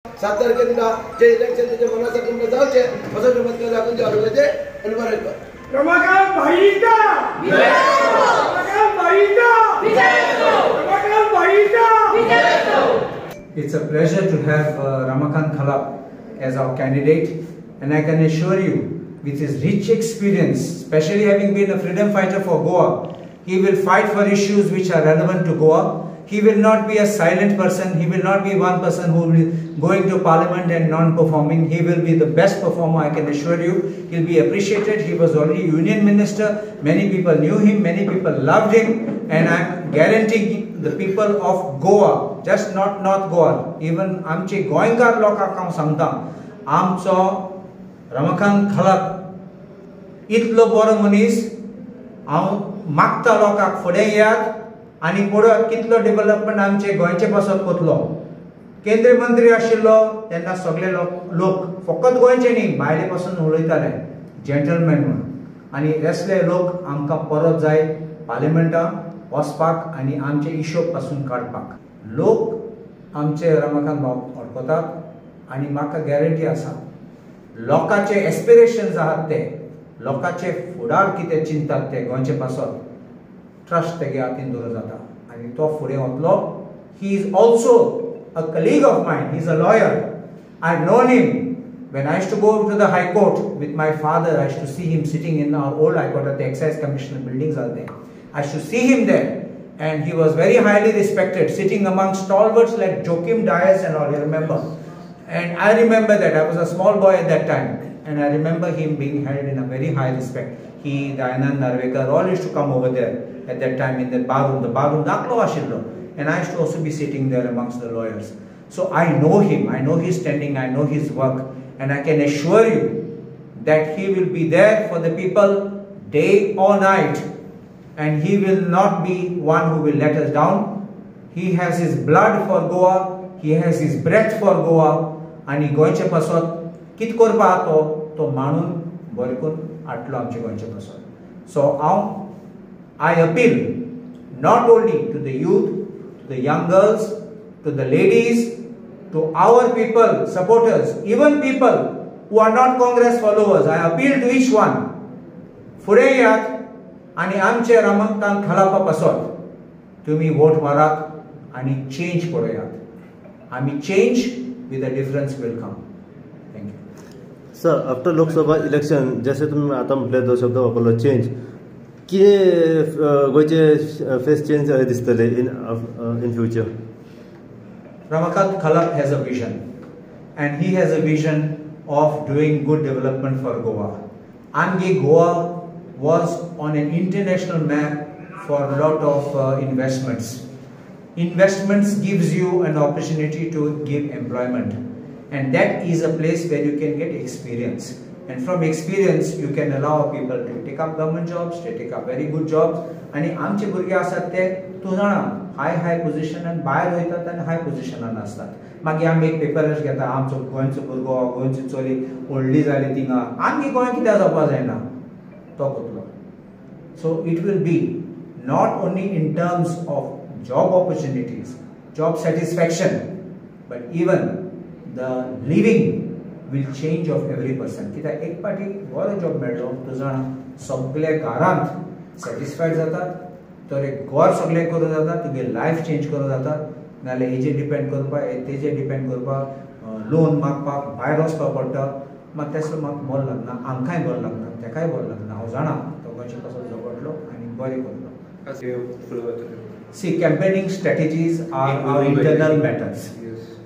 7 तारखेला जे इलेक्शन त्याच्या मनासाठी जाऊचे असं मत केलं आपण जे आरोग्याचे आणि बरोबर रमाकांत भाईचा विजय असो रमाकांत भाईचा विजय असो रमाकांत भाईचा विजय असो. It's a pleasure to have Ramakant Khalap as our candidate, and I can assure you, with his rich experience, especially having been a freedom fighter for Goa, he will fight for issues which are relevant to Goa. He will not be a silent person. He will not be one person who will be going to parliament and non-performing. He will be the best performer, I can assure you. He'll be appreciated. He was already union minister. Many people knew him. Many people loved him. And I'm guaranteeing the people of Goa, just not North Goa, even आमचे गोंयकार लोकांक हांव सांगता, आमचो रमाकांत खलप इतलो बरो मनीस. हांव मागता लोकांक फुडें येयात आनी पुढे कितलो डेव्हलपमेंट आमचे गोंयचे पासत कोतलो. केंद्रीय मंत्री आशिल्लो तेन्ना सगळे लोक फकत गोंयचे न्ही, भायले पासून उलयताले जेंटलमॅन म्हणून, आनी असले लोक आमकां परत जाय पार्लिमेंटाक वचपाक आनी आमचे इश्यू पासून काडपाक. लोक आमचे रमाकांत भाव वळखतात आनी म्हाका गॅरंटी आसा लोकांचे एस्पिरेशन्स आहात ते, लोकांचे फुडार कितें चिंतात ते गोंयचे पासत, ट्रस्ट तेगे हातीन दवरूं जाता आनी तो फुडें वतलो. He is also a colleague of mine. He's a lawyer. I've known him when I used to go to the High Court with my father. I used to see him sitting in our old High Court at the Excise Commissioner buildings are there. I used to see him there, and he was very highly respected, sitting among stalwarts like Joachim Dias and all. You remember? And I remember that I was a small boy at that time, and I remember him being held in a very high respect. He, Dayanand Narvekar, all used to come over there at that time in the barroom. The barroom Naklo Ashillo. And I used to also be sitting there amongst the lawyers. So I know him, I know his standing, I know his work, and I can assure you that he will be there for the people day or night, and he will not be one who will let us down. He has his blood for Goa, he has his breath for Goa, and he goinche pasot kit korpa to manun borikun atlo amche goinche pasot. So I appeal not only to the youth, the young girls, to the ladies, to our people, supporters, even people who are not Congress followers. I appeal to each one. फुडें येयात आनी आमचे रमाकांत खलापा पासत तुमी vote मारात आनी change पळयात. आमी change with a difference will come. Thank you. Sir, after Lok Sabha election जैसे तुम आता म्हटले तो शब्द वापरलो चेंज, कितें गोंयचे फेस चेंज दिसतले in future? Ramakant Khalap has a vision, and he has a vision of doing good development for Goa. Angi Goa was on an international map for a lot of investments. Investments gives you an opportunity to give employment, and that is a place where you can get experience. And from experience, you can allow people to take up government jobs, to take up very good jobs. आणि आमचे भुरगे आसात ते तूं जाणा हाय पोजिशनान भायर वयतात आनी हाय पोजिशनान आसतात. मागीर आमी एक पेपरार घेता आमचो गोंयचो भुरगो गोंयची चली व्हडली जाली थिंगा, आमी गोंय कित्याक जावपा जायना तो कोतलो. So it will be not only in terms of job opportunities, job satisfaction, but even the living will change of every person. कित्याक एक पाटी बरो जॉब मेळ्ळो तूं जाणा सगळे घरांत सॅटिस्फायड जातात, तर एक घर सगळे करूं जाता, तुगे लायफ चेंज करूं जाता. नाजाल्यार हेजेर डिपेंड करपाक तेजेर डिपेंड करपाक लोन मागपाक भायर वचपाक पडटा. मात तेसलो म्हाका बरो लागना, आमकांय बरो लागना, तेकाय बरो लागना. हांव जाणा तो गोंयचे कसो झगडलो आनी बरें करलो. सी, campaigning strategies are our internal matters.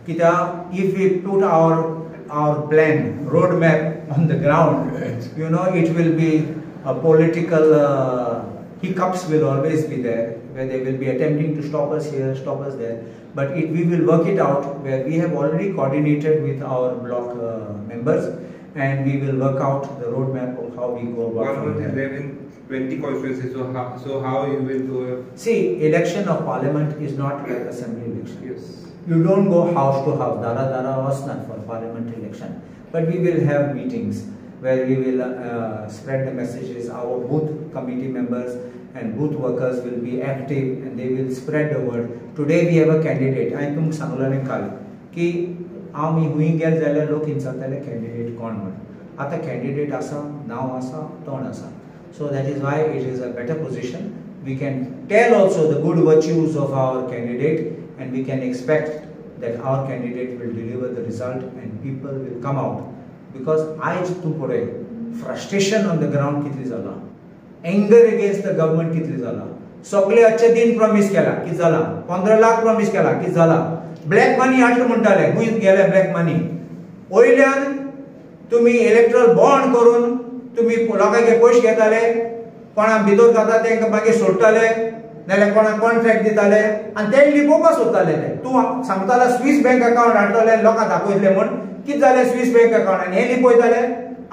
कित्याक if we put our plan, roadmap on the ground, you know, it will be a political hiccups will always be there, where they will be attempting to stop us here, stop us there. But we will work it out, where we have already coordinated with our block members, and we will work out the roadmap of how we go about from there. There in 20 constituencies, so how you will do it? See, election of parliament is not like assembly election. Yes. You don't go house to house, dara was not for parliament election. But we will have meetings where we will spread the messages. Our booth committee members and booth workers will be active and they will spread the word. Today we have a candidate. I think Sangulan Kal ki आमी हुंय गेले जाल्यार लोक विचारताले candidate कोण म्हण आतां candidate आसा नांव आसा तोंड आसा so that is why it is a better position we can tell also the good virtues of our candidate and we can expect that our candidate will deliver the result and people will come out because आयज तूं पळय frustration on the ground कितली जाला anger against the government कितली जाला सगळे अच्छे दिन प्रॉमिस केला कित जाला 15 लाख प्रॉमिस केला कित जाला ब्लॅक मनी हाडटा म्हणटाले खूंय गेले ब्लॅक मनी वयल्यान तुम्ही इलेक्ट्रल बॉन्ड करून तुम्ही लोकांचे पयशे घेताले कोणा भितर जाता तांकां मागीर सोडटाले नाल्यार कोणाक कॉन्ट्रॅक्ट दिताले आनी ते लिपोवपाक सोदताले ते तूं सांगतालो स्विस बँक अकाउंट हाडटले लोकांक दाखयतले म्हण कितें जालें स्विस बँक अकाउंट आनी हे लिपयताले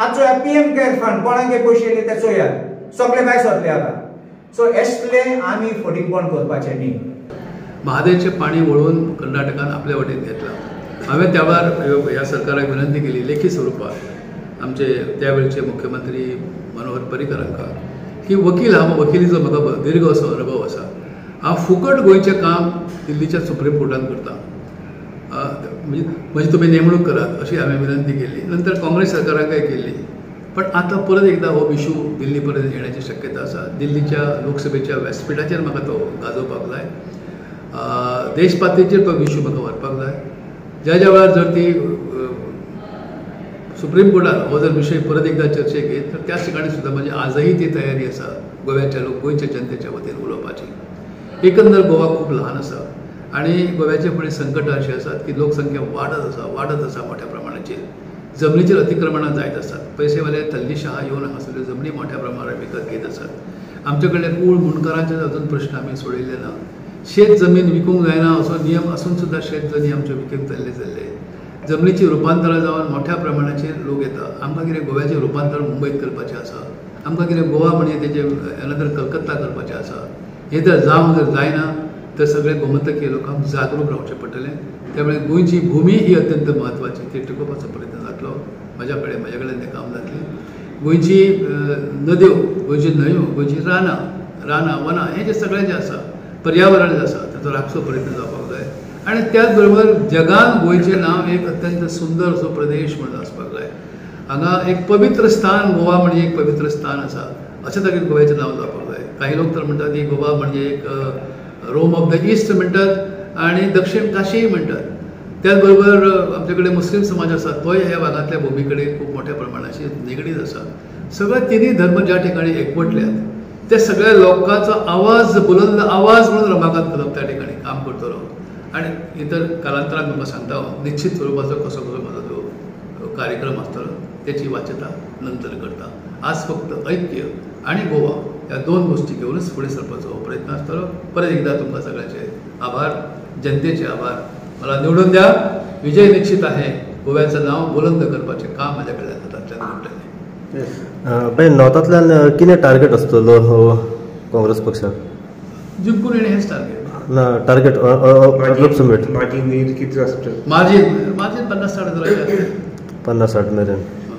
आजचो पीएम केअर फंड कोणाके पयशे येयले ते चोयात सगळे भायर सरले आतां सो असले आमी फटींगपण करपाचें न्ही महादेवचें पाणी वळून कर्नाटकान आपल्या वटेन घेतलां हांवें त्या वेळार ह्या सरकाराक विनंती केली लेखी स्वरुपात आमचे त्या वेळचे मुख्यमंत्री मनोहर पर्रीकर हांकां की वकील वकिलीचो म्हाका दीर्घ असो अनुभव आसा हांव फुकट गोंयचें काम दिल्लीच्या सुप्रीम कोर्टान करता म्हणजे तुमी नेमणूक करात अशी हांवें विनंती केली नंतर काँग्रेस सरकाराकय केली पण आता परत एकदा हो इशू दिल्ली पर्यंत येण्याची शक्यता आसा दिल्लीच्या लोकसभेच्या व्यासपीठाचेर म्हाका तो गाजोवपाक जाय देशपातळीचेर तो इशू म्हाका व्हरपाक जाय ज्या वेळार जर ती सुप्रीम कोर्टान हो जर विशय परत एकदा चर्चेक येत तर त्याच ठिकाणी सुद्धा म्हणजे आजही ती तयारी आसा गोव्याच्या गोंयच्या जनतेच्या वतीन उलोवपाची एकंदर गोवा खूप लहान आसा आणि गोव्याचे फुडें संकटां अशी आसात की लोकसंख्या वाडत आसा मोठ्या प्रमाणाचेर जमनीचेर अतिक्रमणां जायत आसात पयसेवाले थल्ली शाहा येवन हांगासल्ल्यो जमनी मोठ्या प्रमाणात विकत घेत आसात आमचे कडले कूळ मुणकारांचे अजून प्रश्न आमी सोडयले ना शेत जमीन विकूंक जायना असो नियम आसून सुद्धा शेत जमीन आमचे विकूंक जाल्ले जमनीची रुपांतरां जावन मोठ्या प्रमाणाचेर लोक येतात आमकां कितें गोव्याचें रुपांतर मुंबयत करपाचें आसा आमकां कितें गोवा म्हणजे तेजे नंतर कलकत्ता करपाचें आसा हें जर जायना तर सगळे गोमंतकीय लोकांक जागरूक रावचें पडटलें त्यामुळे गोंयची भूमी ही अत्यंत म्हत्वाची ती टिकोवपाचो प्रयत्न जातलो म्हज्या कडेन तें काम जातलें गोंयची नद्यो गोंयची न्हंयो गोंयची रानां वनां हें जें सगळें जें आसा पर्यावरण जें आसा ताचो राखचो प्रयत्न जावपाक जाय आनी त्याच बरोबर जगान गोंयचें नांव एक अत्यंत सुंदर असो प्रदेश म्हणून आसपाक जाय हांगा एक पवित्र स्थान गोवा म्हणजे एक पवित्र स्थान आसा अशें तरेन गोव्याचें नांव जावपाक जाय काही लोक तर म्हणटात की गोवा म्हणजे एक रोम ऑफ द ईस्ट म्हणटात आनी दक्षिण काशीय म्हणटात त्याच बरोबर आमचे कडेन मुस्लीम समाज आसा तोय ह्या भागांतल्या भुमी कडेन खूब मोठ्या प्रमाणाची निगडीत आसा सगळे तिनूय धर्म ज्या ठिकाणी एकवटल्यात त्या सगळ्या लोकांचो आवाज बुलंद आवाज म्हणून रमाकांत कदम त्या ठिकाणी काम करतलो आनी इतर कालांतरान म्हाका सांगता निश्चित स्वरुपाचो कसो म्हाजो जो कार्यक्रम आसतलो त्याची वाच्यता नंतर करता आज फक्त ऐक्य आणि गोवा ह्या दोन गोष्टी घेऊनच फुडें सरपाचो प्रयत्न आसतलो परत एकदा तुमकां सगळ्यांचे आभार जनतेचे आभार मला निवडून द्या विजय निश्चित आहे गोव्याचं नाव बुलंद करपाचें काम म्हाज्या कडल्यान हातांतल्यान घडटलें पण नॉर्थांतल्यान कितें टार्गेट आसतलो हो काँग्रेस पक्षाक जिंकून येणे हेच टार्गेट ना टार्गेट माझी नीड किती असतं मार्जिन 50-60 हजाराची 50-60 मेरेन